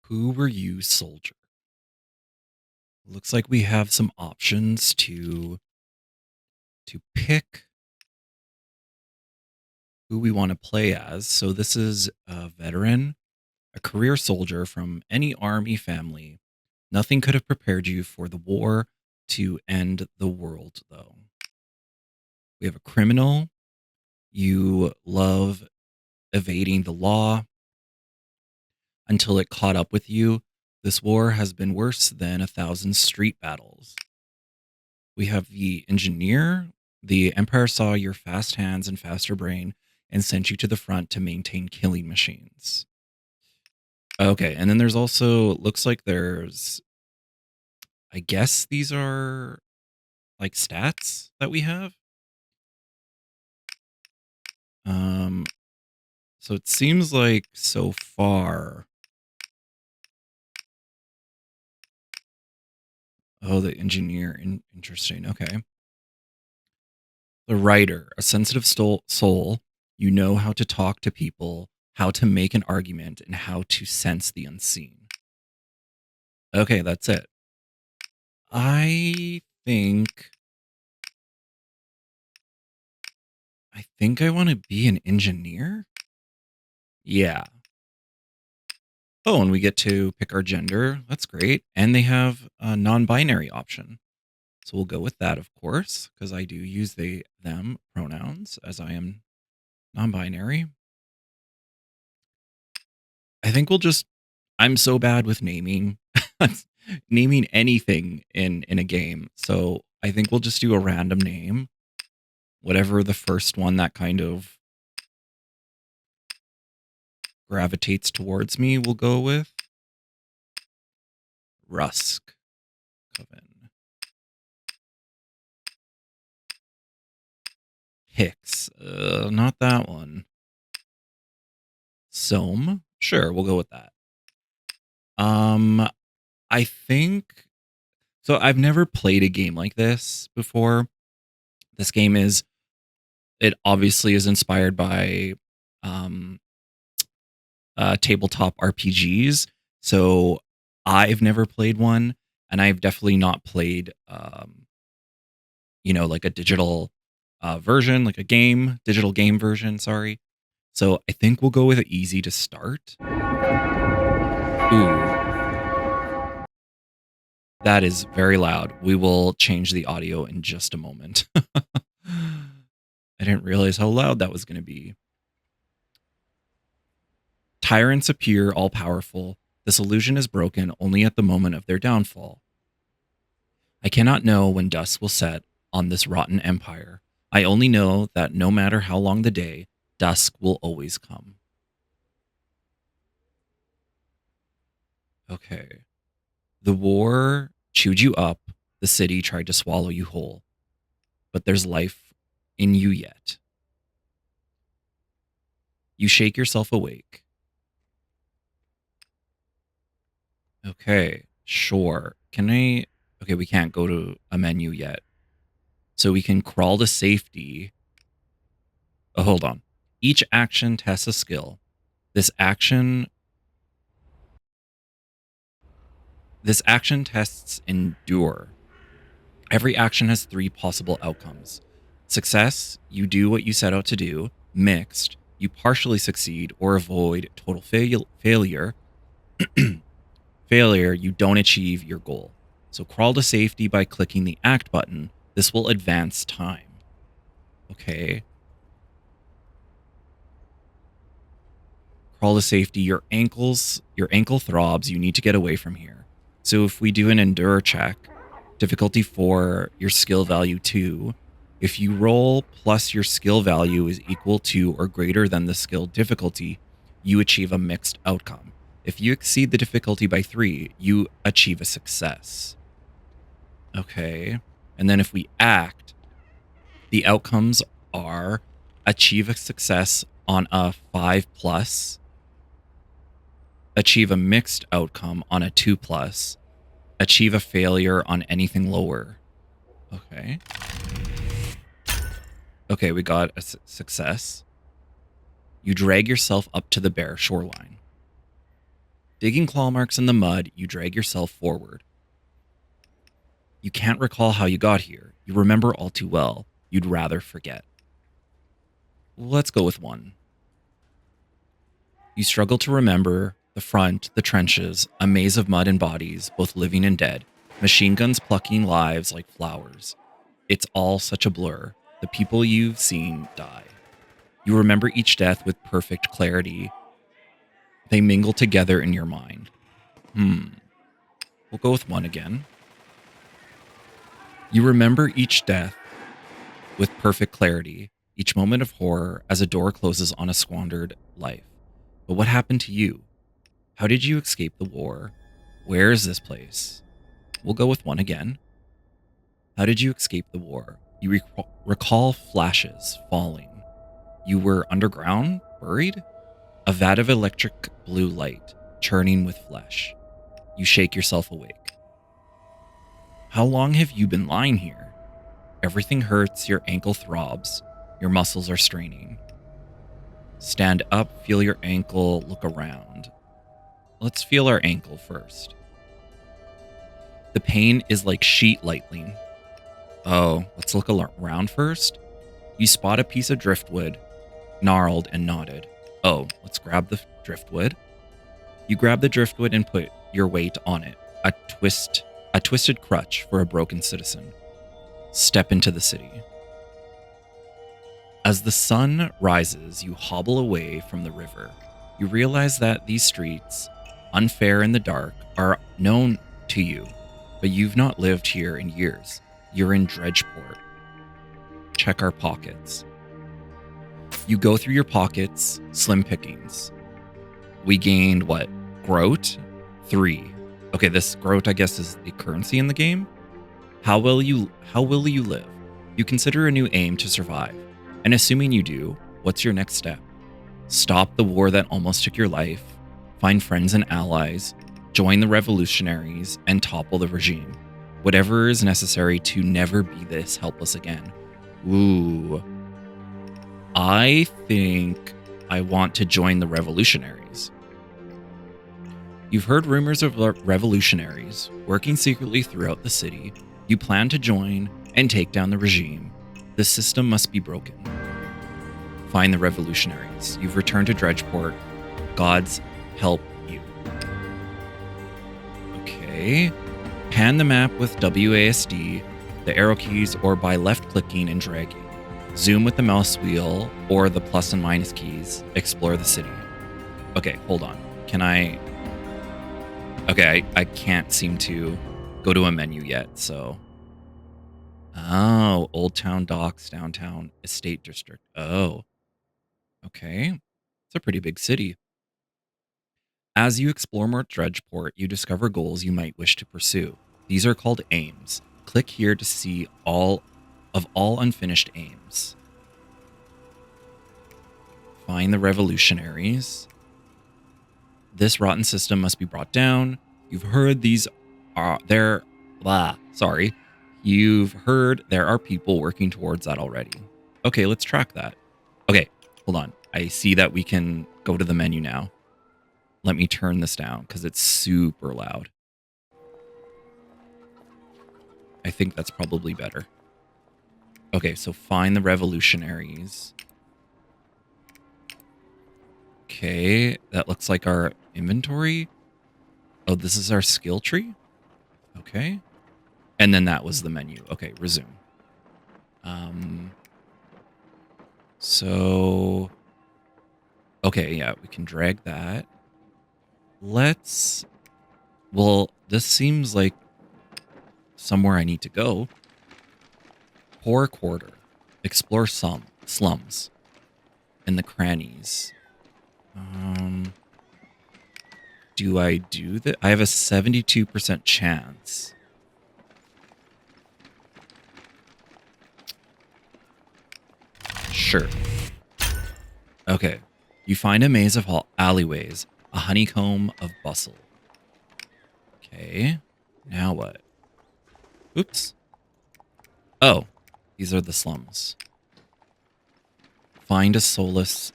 Who were you, soldier? Looks like we have some options to pick who we want to play as. So this is a veteran, a career soldier from any army family. Nothing could have prepared you for the war to end the world, though. We have a criminal. You love evading the law until it caught up with you. This war has been worse than 1,000 street battles. We have the engineer. The Empire saw your fast hands and faster brain and sent you to the front to maintain killing machines. Okay, and then there's also, looks like there's, I guess these are like stats that we have. Um, so it seems like so far. Oh, the engineer. Interesting. Okay. The writer, a sensitive soul. You know how to talk to people, how to make an argument, and how to sense the unseen. Okay, that's it. I think I want to be an engineer. Yeah. Oh, and we get to pick our gender. That's great. And they have a non-binary option. So we'll go with that, of course, because I do use they, them pronouns as I am non-binary. I think I'm so bad with naming, naming anything in a game. So I think we'll just do a random name, whatever the first one that kind of gravitates towards me, we'll go with. Rusk Coven. Hicks. Not that one. Soam. Sure, we'll go with that. I think so. I've never played a game like this before. This game it obviously is inspired by tabletop RPGs. So I've never played one, and I've definitely not played, like a digital version, like a digital game version. Sorry. So I think we'll go with easy to start. Ooh, that is very loud. We will change the audio in just a moment. I didn't realize how loud that was going to be. Tyrants appear all powerful. This illusion is broken only at the moment of their downfall. I cannot know when dusk will set on this rotten empire. I only know that no matter how long the day, dusk will always come. Okay. The war chewed you up. The city tried to swallow you whole. But there's life in you yet. You shake yourself awake. Okay, sure. Okay, we can't go to a menu yet. So we can crawl to safety. Oh, hold on. Each action tests a skill. This action tests endure. Every action has 3 possible outcomes. Success, you do what you set out to do. Mixed, you partially succeed or avoid total failure. Failure, you don't achieve your goal. So crawl to safety by clicking the act button. This will advance time. Okay. Crawl to safety. Your ankle throbs. You need to get away from here. So if we do an endure check, difficulty 4, your skill value 2. If you roll plus your skill value is equal to or greater than the skill difficulty, you achieve a mixed outcome. If you exceed the difficulty by 3, you achieve a success. Okay. And then if we act, the outcomes are achieve a success on a 5+, achieve a mixed outcome on a 2+, achieve a failure on anything lower. Okay. Okay, we got a success. You drag yourself up to the bare shoreline. Digging claw marks in the mud, you drag yourself forward. You can't recall how you got here. You remember all too well. You'd rather forget. Let's go with 1. You struggle to remember the front, the trenches, a maze of mud and bodies, both living and dead, machine guns plucking lives like flowers. It's all such a blur. The people you've seen die. You remember each death with perfect clarity. They mingle together in your mind. We'll go with 1 again. You remember each death with perfect clarity, each moment of horror as a door closes on a squandered life. But what happened to you? How did you escape the war? Where is this place? We'll go with 1 again. How did you escape the war? You recall flashes falling. You were underground, buried? A vat of electric blue light, churning with flesh. You shake yourself awake. How long have you been lying here? Everything hurts, your ankle throbs, your muscles are straining. Stand up, feel your ankle, look around. Let's feel our ankle first. The pain is like sheet lightning. Oh, let's look around first. You spot a piece of driftwood, gnarled and knotted. Oh, let's grab the driftwood. You grab the driftwood and put your weight on it. A twisted crutch for a broken citizen. Step into the city. As the sun rises, you hobble away from the river. You realize that these streets, unfair in the dark, are known to you, but you've not lived here in years. You're in Dredgeport. Check our pockets. You go through your pockets, slim pickings. We gained what? Groat? 3. Okay, this groat, I guess, is the currency in the game. How will you live? You consider a new aim to survive. And assuming you do, what's your next step? Stop the war that almost took your life, find friends and allies, join the revolutionaries, and topple the regime. Whatever is necessary to never be this helpless again. Ooh. I think I want to join the revolutionaries. You've heard rumors of revolutionaries working secretly throughout the city. You plan to join and take down the regime. The system must be broken. Find the revolutionaries. You've returned to Dredgeport. Gods help you. Okay. Pan the map with WASD, the arrow keys, or by left-clicking and dragging. Zoom with the mouse wheel or the plus and minus keys. Explore the city. Okay, hold on. Can I... Okay, I can't seem to go to a menu yet, so... Oh, Old Town Docks, Downtown Estate District. Oh, okay. It's a pretty big city. As you explore more Dredgeport, you discover goals you might wish to pursue. These are called aims. Click here to see all unfinished aims. Find the revolutionaries. This rotten system must be brought down. You've heard You've heard there are people working towards that already. Okay, let's track that. Okay, hold on. I see that we can go to the menu now. Let me turn this down because it's super loud. I think that's probably better. Okay, so find the revolutionaries. Okay, that looks like our inventory. Oh, this is our skill tree? Okay. And then that was the menu. Okay, resume. So... Okay, yeah, we can drag that. Well, this seems like somewhere I need to go. Poor quarter. Explore some slums. And the crannies. Do I do that? I have a 72% chance. Sure. Okay. You find a maze of alleyways, a honeycomb of bustle. Okay. Now what? Oops. Oh, these are the slums. Find a soulless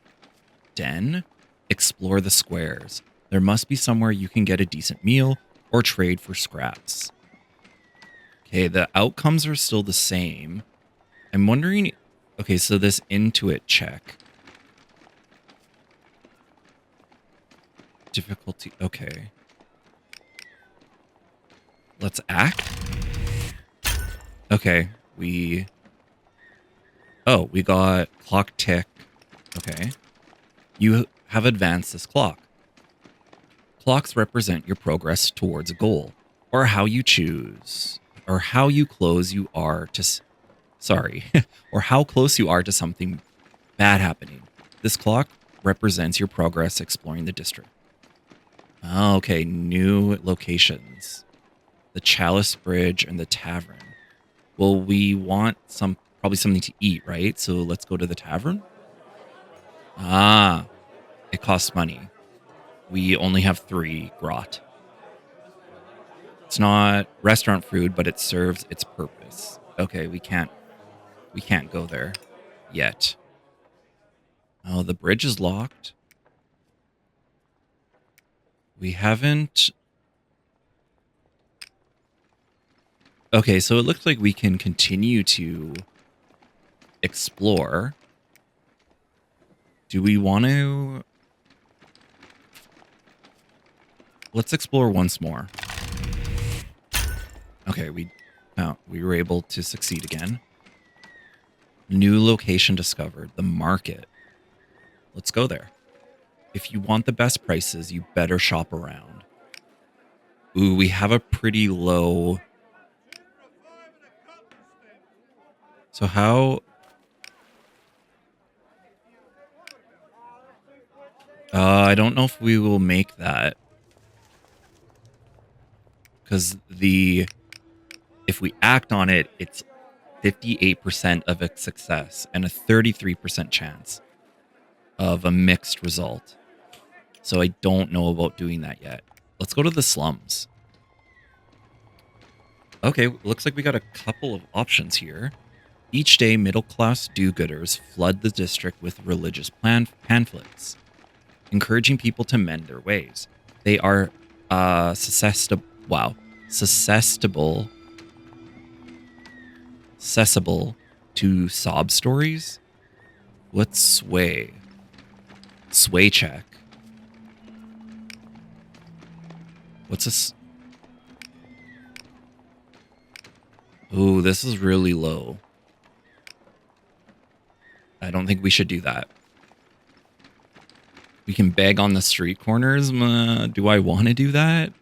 den. Explore the squares. There must be somewhere you can get a decent meal or trade for scraps. Okay, the outcomes are still the same. I'm wondering, okay, so this Intuit check. Difficulty, okay. Let's act. Okay, we got clock tick. Okay. You have advanced this clock. Clocks represent your progress towards a goal, or how you choose, or how you close you are to, sorry, or how close you are to something bad happening. This clock represents your progress exploring the district. Oh, okay, new locations. The Chalice Bridge and the Tavern. Well, we want probably something to eat, right? So let's go to the tavern. Ah, it costs money. We only have 3 grot. It's not restaurant food, but it serves its purpose. Okay, we can't go there yet. Oh, the bridge is locked. We haven't. Okay, so it looks like we can continue to explore. Do we want to? Let's explore once more. Okay, we were able to succeed again. New location discovered, the market. Let's go there. If you want the best prices, you better shop around. Ooh, we have a pretty low. So how? I don't know if we will make that. Because if we act on it, it's 58% of a success and a 33% chance of a mixed result. So I don't know about doing that yet. Let's go to the slums. Okay, looks like we got a couple of options here. Each day, middle-class do-gooders flood the district with religious pamphlets, encouraging people to mend their ways. They are susceptible to sob stories. What's sway? Sway check. What's this? Ooh, this is really low. I don't think we should do that. We can beg on the street corners. Do I want to do that?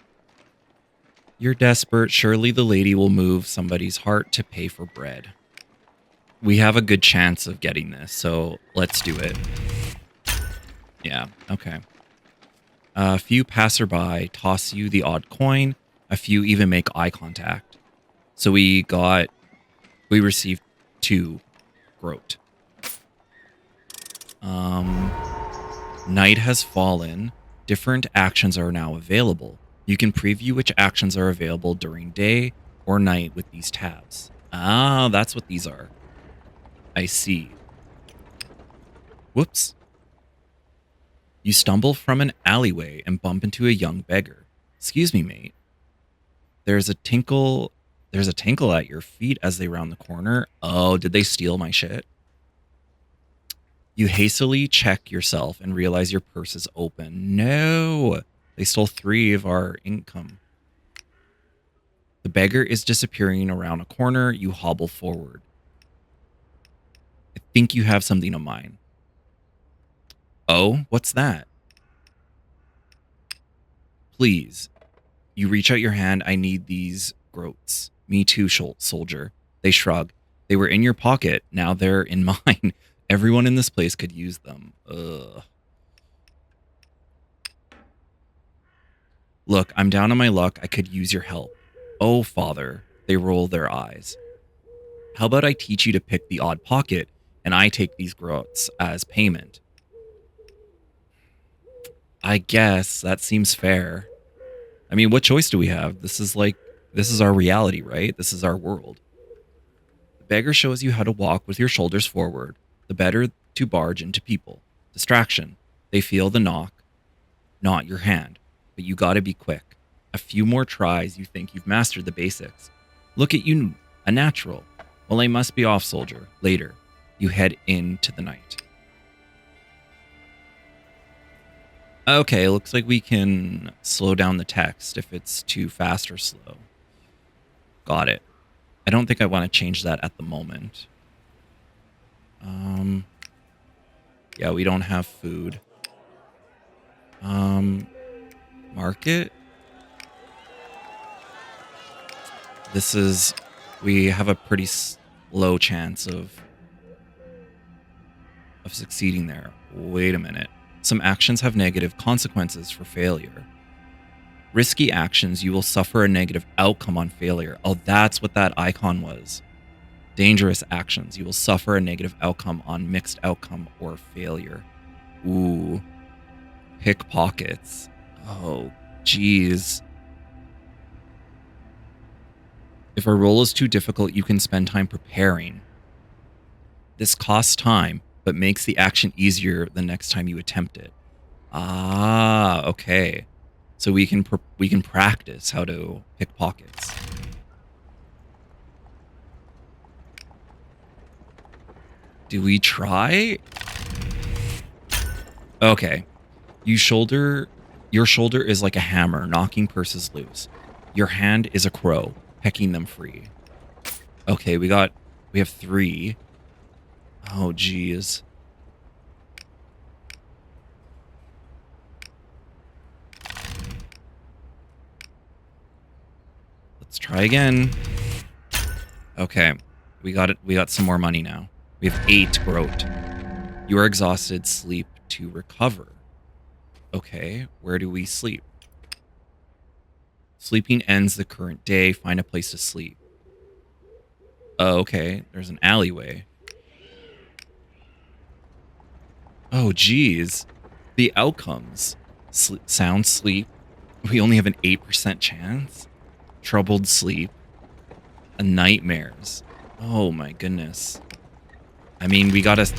You're desperate. Surely the lady will move somebody's heart to pay for bread. We have a good chance of getting this, so let's do it. Yeah, okay. A few passerby toss you the odd coin. A few even make eye contact. So we received 2 groat. Night has fallen. Different actions are now available. You can preview which actions are available during day or night with these tabs. Ah, that's what these are. I see. Whoops. You stumble from an alleyway and bump into a young beggar. Excuse me, mate. There's a tinkle at your feet as they round the corner. Oh, did they steal my shit? You hastily check yourself and realize your purse is open. No, they stole 3 of our income. The beggar is disappearing around a corner. You hobble forward. I think you have something of mine. Oh, what's that? Please. You reach out your hand. I need these groats. Me too, soldier. They shrug. They were in your pocket. Now they're in mine. Everyone in this place could use them. Ugh. Look, I'm down on my luck. I could use your help. Oh, father. They roll their eyes. How about I teach you to pick the odd pocket and I take these groats as payment? I guess that seems fair. I mean, what choice do we have? This is our reality, right? This is our world. The beggar shows you how to walk with your shoulders forward, the better to barge into people. Distraction. They feel the knock. not your hand. But you gotta be quick. A few more tries, you think you've mastered the basics. Look at you, a natural. Well, I must be off, soldier. Later, you head into the night. Okay, looks like we can slow down the text if it's too fast or slow. Got it. I don't think I want to change that at the moment. Yeah, we don't have food. Market. We have a pretty low chance of succeeding there. Wait a minute. Some actions have negative consequences for failure. Risky actions, you will suffer a negative outcome on failure. Oh, that's what that icon was. Dangerous actions, you will suffer a negative outcome on mixed outcome or failure. Ooh. Pickpockets. Oh, geez. If a roll is too difficult, you can spend time preparing. This costs time, but makes the action easier the next time you attempt it. Ah, okay. So we can practice how to pick pockets. Do we try? Okay. Your shoulder is like a hammer, knocking purses loose. Your hand is a crow, pecking them free. Okay, we have 3. Oh, geez. Let's try again. Okay, we got it. We got some more money now. We have 8 groat. You are exhausted. Sleep to recover. Okay, where do we sleep? Sleeping ends the current day. Find a place to sleep. Oh, okay. There's an alleyway. Oh, geez. The outcomes. Sound sleep. We only have an 8% chance. Troubled sleep. Nightmares. Oh, my goodness. I mean, we gotta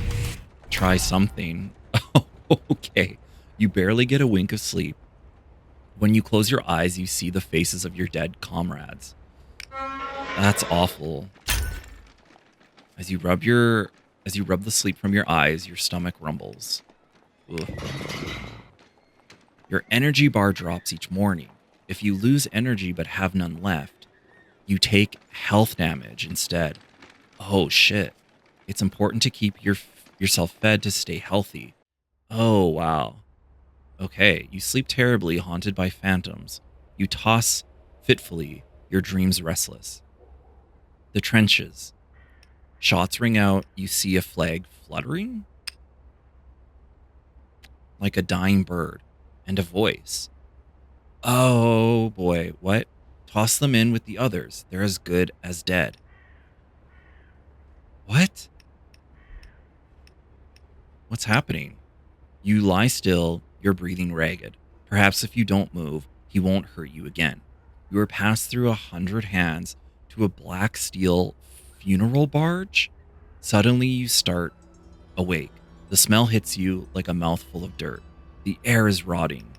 try something. Oh, okay. You barely get a wink of sleep. When you close your eyes, you see the faces of your dead comrades. That's awful. As you rub the sleep from your eyes, your stomach rumbles. Ugh. Your energy bar drops each morning. If you lose energy but have none left, you take health damage instead. Oh shit. It's important to keep yourself fed to stay healthy. Oh wow. Okay, you sleep terribly, haunted by phantoms. You toss fitfully, your dreams restless. The trenches. Shots ring out, you see a flag fluttering? Like a dying bird. And a voice. Oh boy, what? Toss them in with the others. They're as good as dead. What? What's happening? You lie still, you're breathing ragged. Perhaps if you don't move, he won't hurt you again. You are passed through 100 hands to a black steel funeral barge. Suddenly you start awake. The smell hits you like a mouthful of dirt. The air is rotting.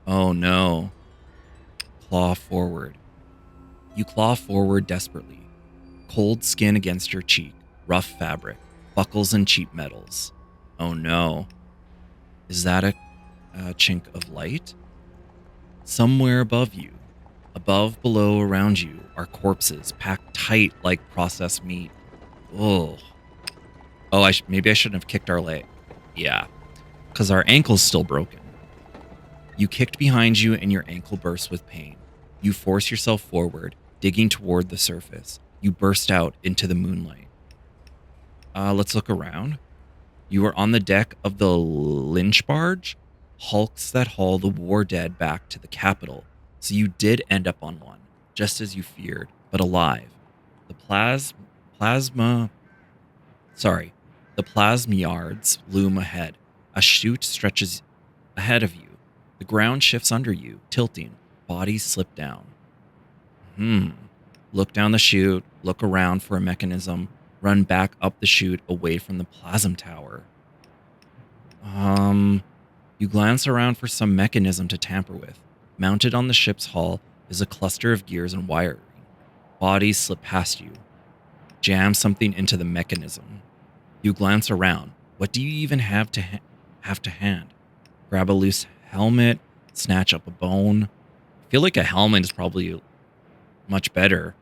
Oh no. Claw forward. You claw forward desperately. Cold skin against your cheek, rough fabric, buckles and cheap metals. Oh no. Is that a chink of light? Somewhere above you, above, below, around you, are corpses packed tight like processed meat. Oh. Oh, maybe I shouldn't have kicked our leg. Yeah, because our ankle's still broken. You kicked behind you and your ankle bursts with pain. You force yourself forward, digging toward the surface. You burst out into the moonlight. Let's look around. You are on the deck of the lynch barge, hulks that haul the war dead back to the capital. So you did end up on one, just as you feared, but alive. The plasma, sorry, the plasmiards loom ahead. A chute stretches ahead of you. The ground shifts under you, tilting. Bodies slip down. Look down the chute, look around for a mechanism, run back up the chute away from the plasm tower. You glance around for some mechanism to tamper with. Mounted on the ship's hull is a cluster of gears and wiring. Bodies slip past you. Jam something into the mechanism. You glance around. What do you even have to hand? Grab a loose helmet, snatch up a bone. I feel like a helmet is probably much better.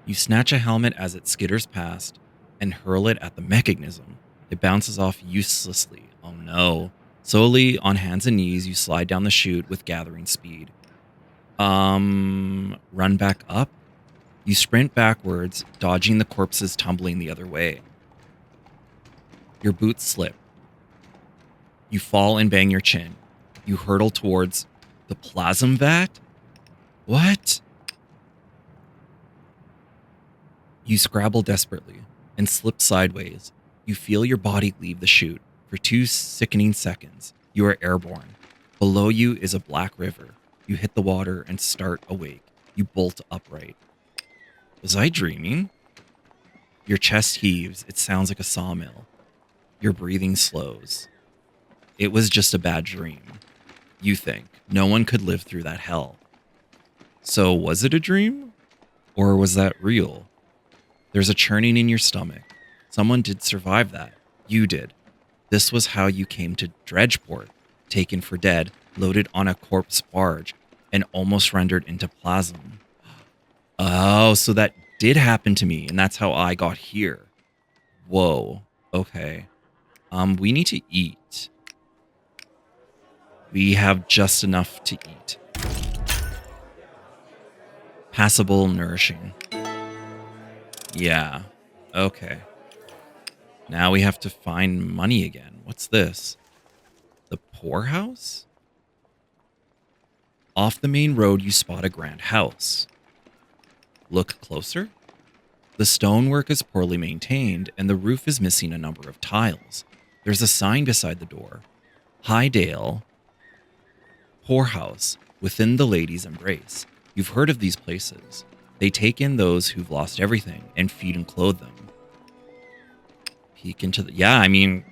You snatch a helmet as it skitters past and hurl it at the mechanism. It bounces off uselessly. Oh no. Slowly, on hands and knees, you slide down the chute with gathering speed. Run back up? You sprint backwards, dodging the corpses tumbling the other way. Your boots slip. You fall and bang your chin. You hurtle towards the plasm vat? What? You scrabble desperately and slip sideways. You feel your body leave the chute. For 2 sickening seconds, you are airborne. Below you is a black river. You hit the water and start awake. You bolt upright. Was I dreaming? Your chest heaves. It sounds like a sawmill. Your breathing slows. It was just a bad dream. You think. No one could live through that hell. So was it a dream? Or was that real? There's a churning in your stomach. Someone did survive that. You did. This was how you came to Dredgeport, taken for dead, loaded on a corpse barge, and almost rendered into plasm. Oh, so that did happen to me, and that's how I got here. Whoa. Okay. We need to eat. We have just enough to eat. Passable, nourishing. Yeah. Okay. Now we have to find money again. What's this? The poorhouse? Off the main road, you spot a grand house. Look closer. The stonework is poorly maintained, and the roof is missing a number of tiles. There's a sign beside the door. Highdale Poorhouse, within the ladies' embrace. You've heard of these places. They take in those who've lost everything and feed and clothe them. Peek into the... Yeah, I mean...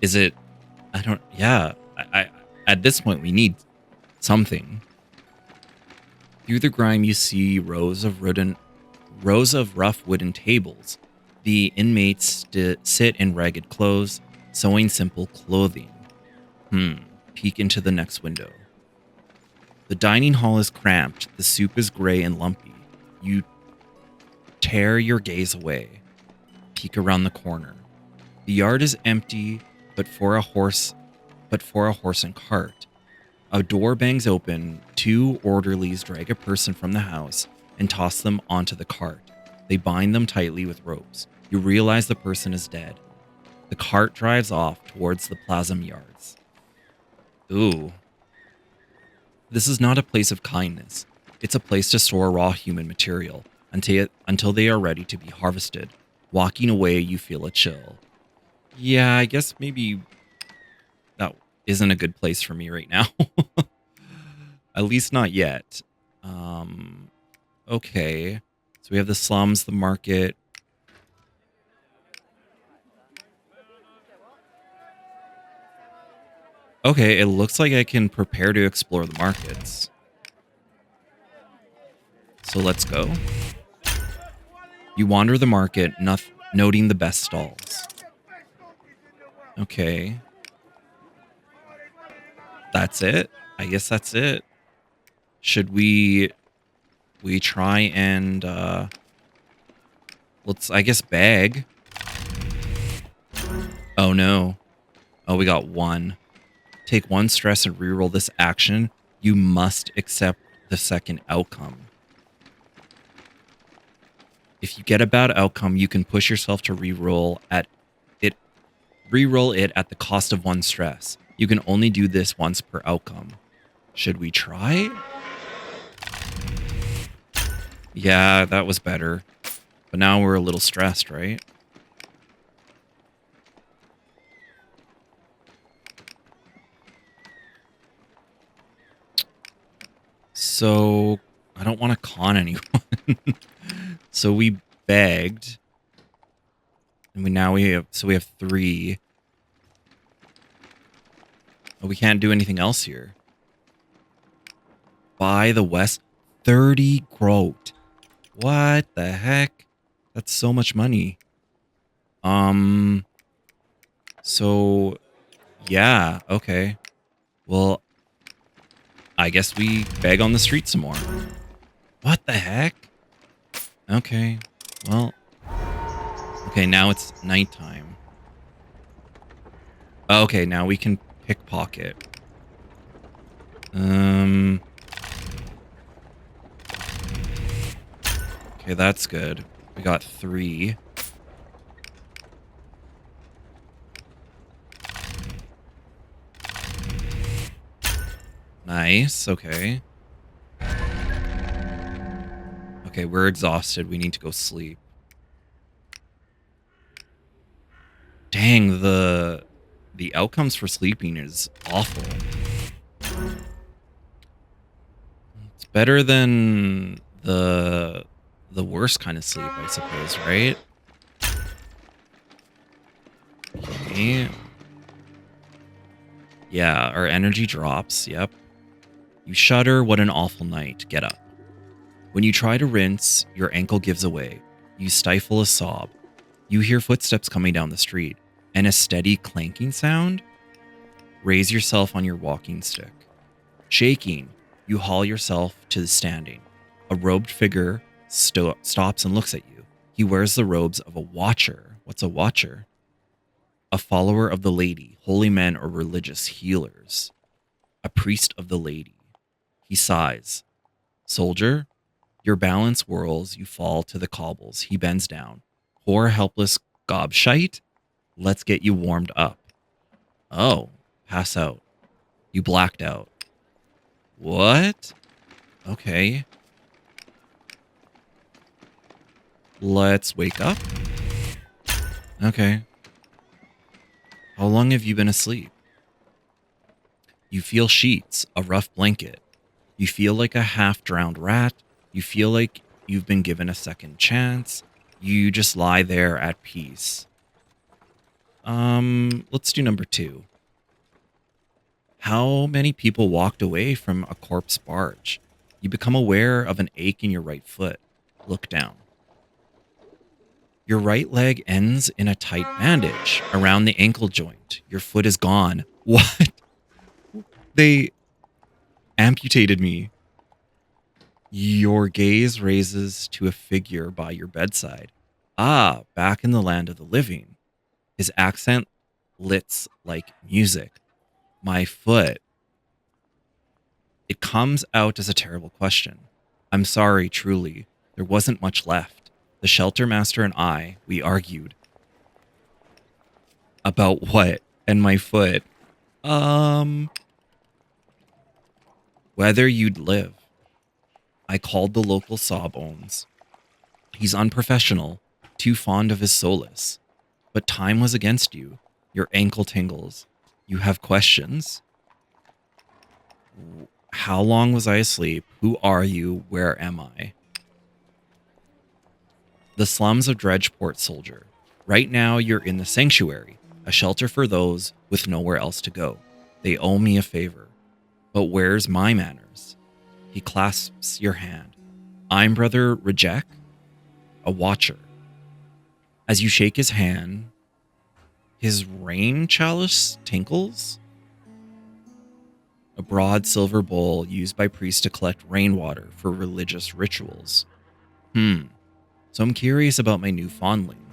Is it... I don't... Yeah. I at this point, we need something. Through the grime, you see rows of rough wooden tables. The inmates sit in ragged clothes, sewing simple clothing. Peek into the next window. The dining hall is cramped. The soup is gray and lumpy. You tear your gaze away. Peek around the corner. The yard is empty, but for a horse and cart. A door bangs open. 2 orderlies drag a person from the house and toss them onto the cart. They bind them tightly with ropes. You realize the person is dead. The cart drives off towards the plasm yards. Ooh. This is not a place of kindness. It's a place to store raw human material until they are ready to be harvested. Walking away, you feel a chill. Yeah, I guess maybe that isn't a good place for me right now. At least not yet. Okay. So we have the slums, the market. Okay, it looks like I can prepare to explore the markets. So let's go. You wander the market, noting the best stalls. Okay. That's it? I guess that's it. Should we try and let's, I guess, bag. Oh no. Oh, we got 1. Take 1 stress and reroll this action. You must accept the second outcome. If you get a bad outcome, you can push yourself to reroll it at the cost of 1 stress. You can only do this once per outcome. Should we try? Yeah, that was better. But now we're a little stressed, right? So, I don't want to con anyone. So we begged. And we have 3. Oh, we can't do anything else here. Buy the West 30 groat. What the heck? That's so much money. So yeah, okay. Well, I guess we beg on the street some more. What the heck? Okay. Well, okay, now it's nighttime. Okay, now we can pickpocket. Okay, that's good. We got 3. Nice, okay. Okay, we're exhausted. We need to go sleep. Dang, the outcomes for sleeping is awful. It's better than the worst kind of sleep, I suppose, right? Okay. Yeah, our energy drops. Yep. You shudder. What an awful night. Get up. When you try to rinse, your ankle gives away. You stifle a sob. You hear footsteps coming down the street and a steady clanking sound. Raise yourself on your walking stick. Shaking, you haul yourself to the standing. A robed figure stops and looks at you. He wears the robes of a watcher. What's a watcher? A follower of the lady, holy men or religious healers. A priest of the lady. He sighs. Soldier, your balance whirls, you fall to the cobbles. He bends down. Poor helpless gobshite, let's get you warmed up. Oh, pass out. You blacked out. What? Okay. Let's wake up. Okay. How long have you been asleep? You feel sheets, a rough blanket. You feel like a half-drowned rat. You feel like you've been given a second chance. You just lie there at peace. Let's do number 2. How many people walked away from a corpse barge? You become aware of an ache in your right foot. Look down. Your right leg ends in a tight bandage around the ankle joint. Your foot is gone. What? They amputated me. Your gaze raises to a figure by your bedside. Ah, back in the land of the living. His accent lits like music. My foot. It comes out as a terrible question. I'm sorry, truly. There wasn't much left. The shelter master and I, we argued. About what? And my foot. Whether you'd live. I called the local sawbones. He's unprofessional, too fond of his solace. But time was against you. Your ankle tingles. You have questions. How long was I asleep? Who are you? Where am I? The slums of Dredgeport, soldier. Right now, you're in the sanctuary, a shelter for those with nowhere else to go. They owe me a favor. But where's my manners? He clasps your hand. I'm Brother Rejek, a watcher. As you shake his hand, his rain chalice tinkles. A broad silver bowl used by priests to collect rainwater for religious rituals. So I'm curious about my new fondling.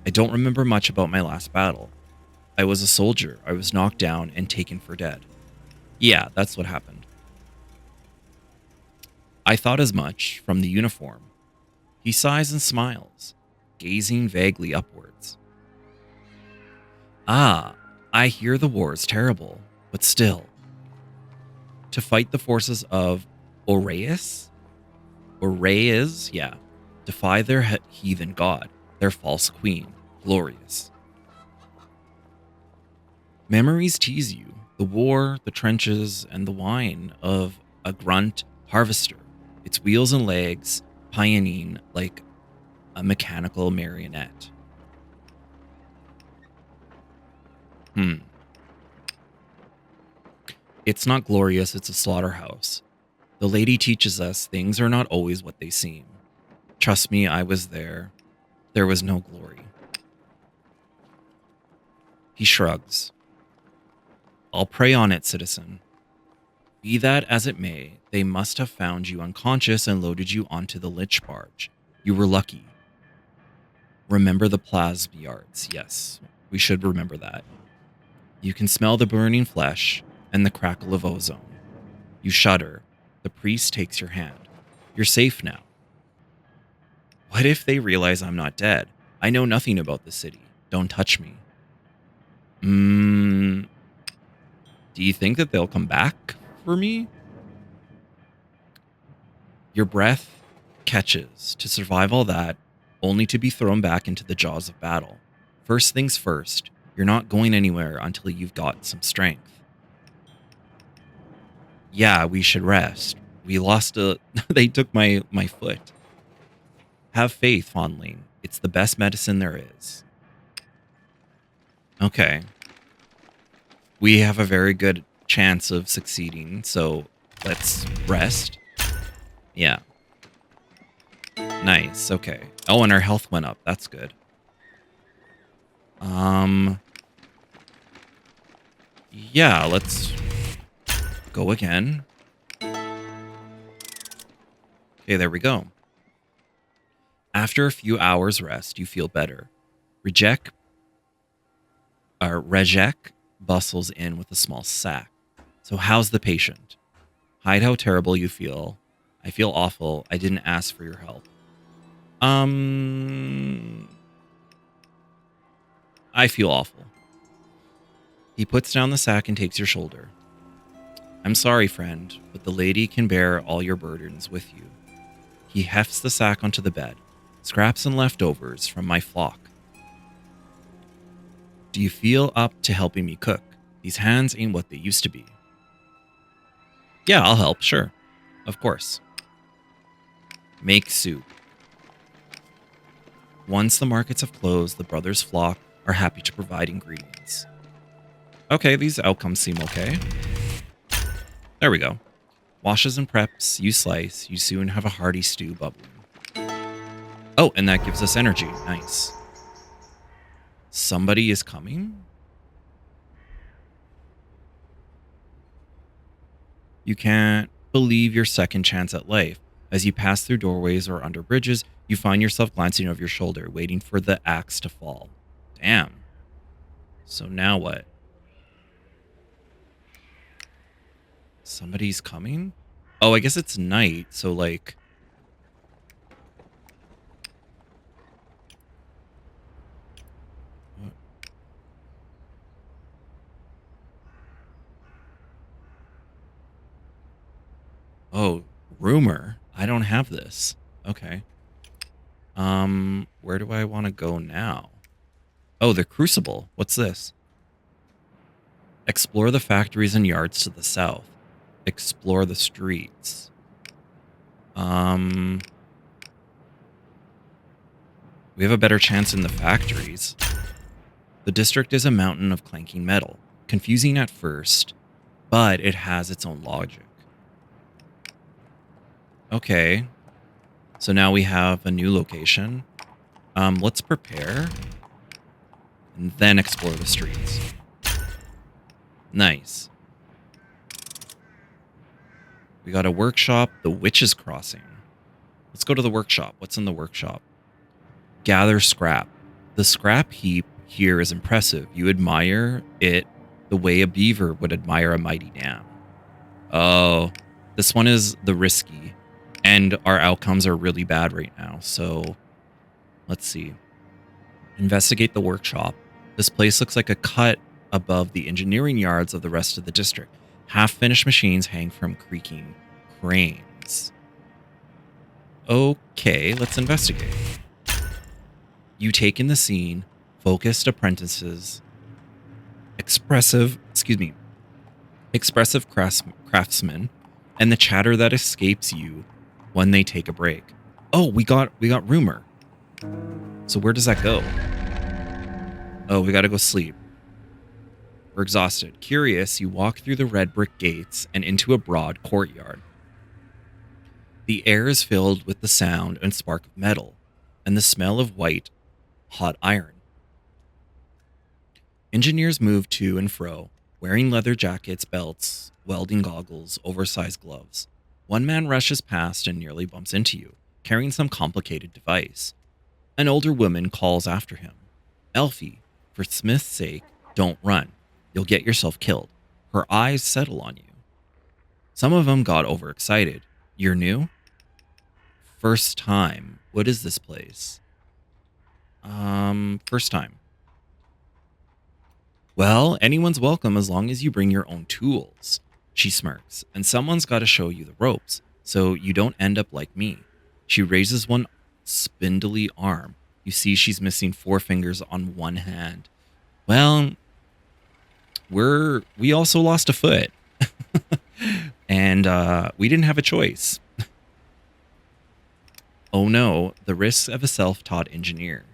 I don't remember much about my last battle. I was a soldier. I was knocked down and taken for dead. Yeah, that's what happened. I thought as much from the uniform. He sighs and smiles, gazing vaguely upwards. Ah, I hear the war is terrible, but still. To fight the forces of Oreus? Oreus, yeah. Defy their heathen god, their false queen, glorious. Memories tease you, the war, the trenches, and the whine of a grunt harvester, its wheels and legs pioneering like a mechanical marionette. It's not glorious, it's a slaughterhouse. The lady teaches us things are not always what they seem. Trust me, I was there. There was no glory. He shrugs. I'll pray on it, citizen. Be that as it may, they must have found you unconscious and loaded you onto the lich barge. You were lucky. Remember the plasma yards. Yes, we should remember that. You can smell the burning flesh and the crackle of ozone. You shudder. The priest takes your hand. You're safe now. What if they realize I'm not dead? I know nothing about the city. Don't touch me. Do you think that they'll come back for me? Your breath catches to survive all that, only to be thrown back into the jaws of battle. First things first, you're not going anywhere until you've got some strength. Yeah, we should rest. We lost they took my foot. Have faith, fondling. It's the best medicine there is. Okay. We have a very good chance of succeeding, so let's rest. Yeah. Nice, okay. Oh, and our health went up. That's good. Yeah, let's go again. Okay, there we go. After a few hours rest, you feel better. Rejek bustles in with a small sack. So how's the patient? Hide how terrible you feel. I feel awful. I didn't ask for your help. I feel awful. He puts down the sack and takes your shoulder. I'm sorry, friend, but the lady can bear all your burdens with you. He hefts the sack onto the bed. Scraps and leftovers from my flock. Do you feel up to helping me cook? These hands ain't what they used to be. Yeah, I'll help, sure. Of course. Make soup. Once the markets have closed, the brothers' flock are happy to provide ingredients. Okay, these outcomes seem okay. There we go. Washes and preps, you slice, you soon have a hearty stew bubbling. Oh, and that gives us energy. Nice. Somebody is coming? You can't believe your second chance at life. As you pass through doorways or under bridges, you find yourself glancing over your shoulder, waiting for the axe to fall. Damn. So now what? Somebody's coming? Oh, I guess it's night, so like... What? Oh, rumor. I don't have this. Okay. Where do I want to go now? Oh, the Crucible. What's this? Explore the factories and yards to the south. Explore the streets. We have a better chance in the factories. The district is a mountain of clanking metal. Confusing at first, but it has its own logic. Okay. So now we have a new location. Let's prepare. And then explore the streets. Nice. We got a workshop, the Witch's Crossing. Let's go to the workshop. What's in the workshop? Gather scrap. The scrap heap here is impressive. You admire it the way a beaver would admire a mighty dam. Oh, this one is the risky. And our outcomes are really bad right now. So let's see. Investigate the workshop. This place looks like a cut above the engineering yards of the rest of the district. Half-finished machines hang from creaking cranes. Okay, let's investigate. You take in the scene, focused apprentices, expressive craftsmen, and the chatter that escapes you when they take a break. Oh, we got rumor. So where does that go? Oh, we gotta go sleep. We're exhausted. Curious, you walk through the red brick gates and into a broad courtyard. The air is filled with the sound and spark of metal, and the smell of white, hot iron. Engineers move to and fro, wearing leather jackets, belts, welding goggles, oversized gloves. One man rushes past and nearly bumps into you, carrying some complicated device. An older woman calls after him. Elfie, for Smith's sake, don't run. You'll get yourself killed. Her eyes settle on you. Some of them got overexcited. You're new? First time. What is this place? First time. Well, anyone's welcome as long as you bring your own tools. She smirks, and someone's got to show you the ropes, so you don't end up like me. She raises one spindly arm. You see she's missing 4 fingers on one hand. Well, we also lost a foot. And we didn't have a choice. Oh no, the risks of a self-taught engineer.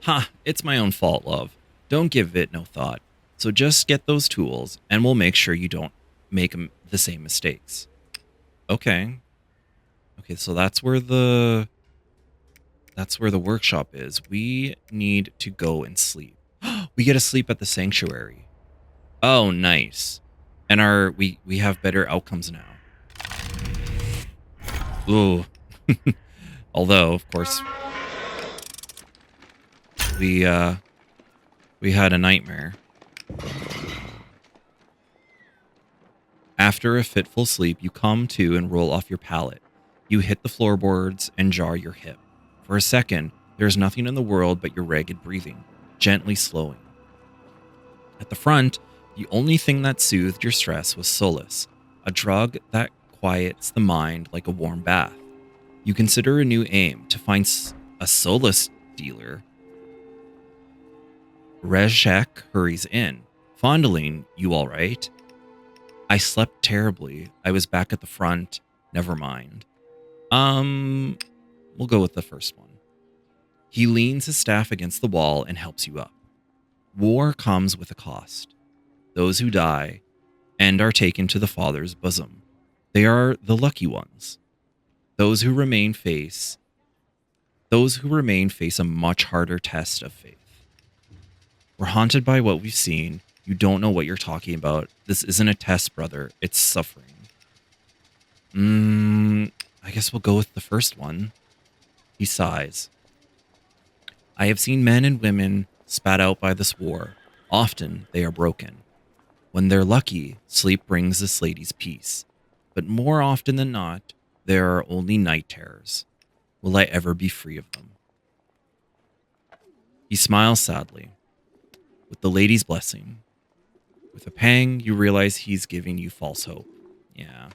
Ha, it's my own fault, love. Don't give it no thought. So just get those tools, and we'll make sure you don't make the same mistakes. Okay. Okay, so that's where the workshop is. We need to go and sleep. We get to sleep at the sanctuary. Oh, nice. And we have better outcomes now. Ooh. Although, of course, we had a nightmare. After a fitful sleep, you come to and roll off your pallet. You hit the floorboards and jar your hip. For a second, there is nothing in the world but your ragged breathing, gently slowing. At the front, the only thing that soothed your stress was solace, a drug that quiets the mind like a warm bath. You consider a new aim to find a solace dealer. Rezhek hurries in, fondling you all right. I slept terribly. I was back at the front. Never mind. We'll go with the first one. He leans his staff against the wall and helps you up. War comes with a cost. Those who die and are taken to the Father's bosom. They are the lucky ones. Those who remain face a much harder test of faith. We're haunted by what we've seen. You don't know what you're talking about. This isn't a test, brother. It's suffering. I guess we'll go with the first one. He sighs. I have seen men and women spat out by this war. Often they are broken. When they're lucky, sleep brings this lady's peace. But more often than not, there are only night terrors. Will I ever be free of them? He smiles sadly. With the lady's blessing. With a pang, you realize he's giving you false hope. Yeah.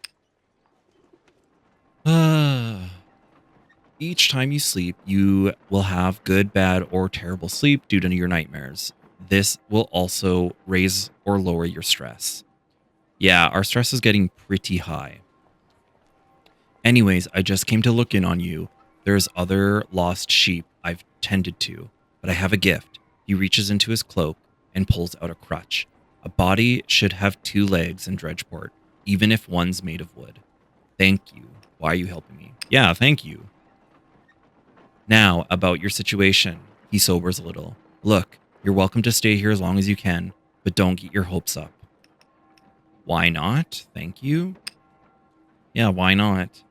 Each time you sleep, you will have good, bad, or terrible sleep due to your nightmares. This will also raise or lower your stress. Yeah, our stress is getting pretty high. Anyways, I just came to look in on you. There's other lost sheep I've tended to, but I have a gift. He reaches into his cloak and pulls out a crutch. A body should have 2 legs in Dredgeport, even if one's made of wood. Thank you. Why are you helping me? Yeah, thank you. Now, about your situation. He sobers a little. Look, you're welcome to stay here as long as you can, but don't get your hopes up. Why not? Thank you. Yeah, why not?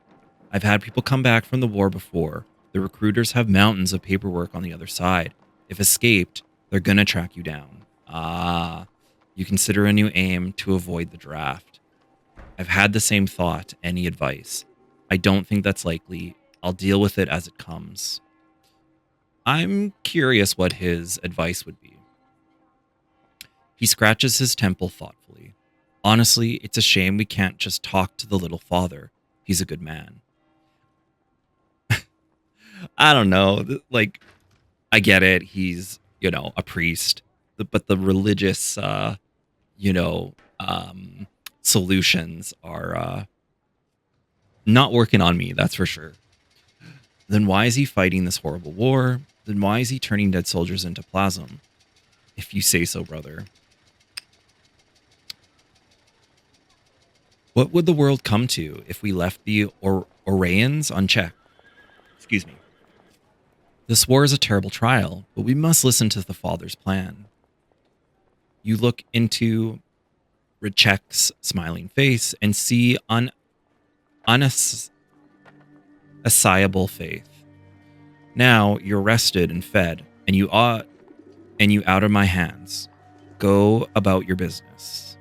I've had people come back from the war before. The recruiters have mountains of paperwork on the other side. If escaped, they're gonna track you down. You consider a new aim to avoid the draft. I've had the same thought. Any advice? I don't think that's likely. I'll deal with it as it comes. I'm curious what his advice would be. He scratches his temple thoughtfully. Honestly, it's a shame we can't just talk to the little father. He's a good man. I don't know. Like, I get it. He's, a priest. But the religious, solutions are not working on me, that's for sure. Then why is he fighting this horrible war? Then why is he turning dead soldiers into plasm? If you say so, brother. What would the world come to if we left the Oraians unchecked? Excuse me. This war is a terrible trial, but we must listen to the Father's plan. You look into Richek's smiling face and see unassiable faith. Now you're rested and fed, and you out of my hands. Go about your business.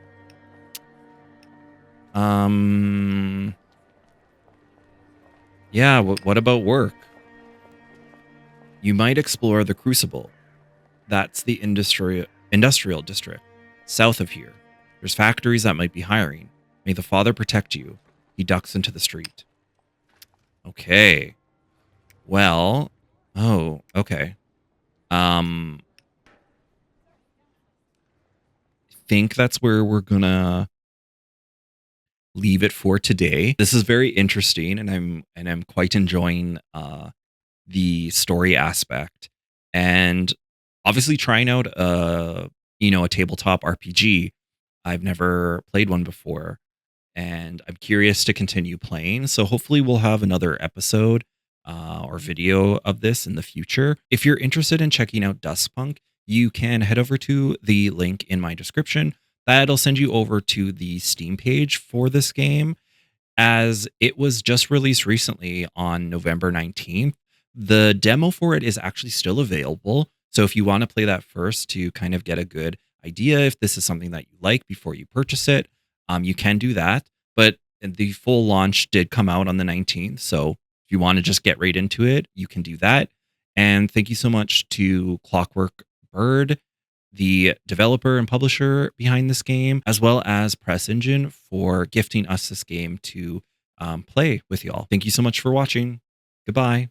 Yeah, what about work? You might explore the Crucible. That's the industrial district south of here. There's factories that might be hiring. May the Father protect you. He ducks into the street. Okay. Well, oh, okay. I think that's where we're gonna leave it for today. This is very interesting, and I'm quite enjoying the story aspect, and obviously trying out a tabletop RPG. I've never played one before, and I'm curious to continue playing. So hopefully we'll have another episode or video of this in the future. If you're interested in checking out DuskPunk, you can head over to the link in my description. That'll send you over to the Steam page for this game, as it was just released recently on November 19th. The demo for it is actually still available. So if you want to play that first to kind of get a good idea if this is something that you like before you purchase it, you can do that. But the full launch did come out on the 19th. So if you want to just get right into it, you can do that. And thank you so much to Clockwork Bird, the developer and publisher behind this game, as well as Press Engine, for gifting us this game to play with y'all. Thank you so much for watching. Goodbye.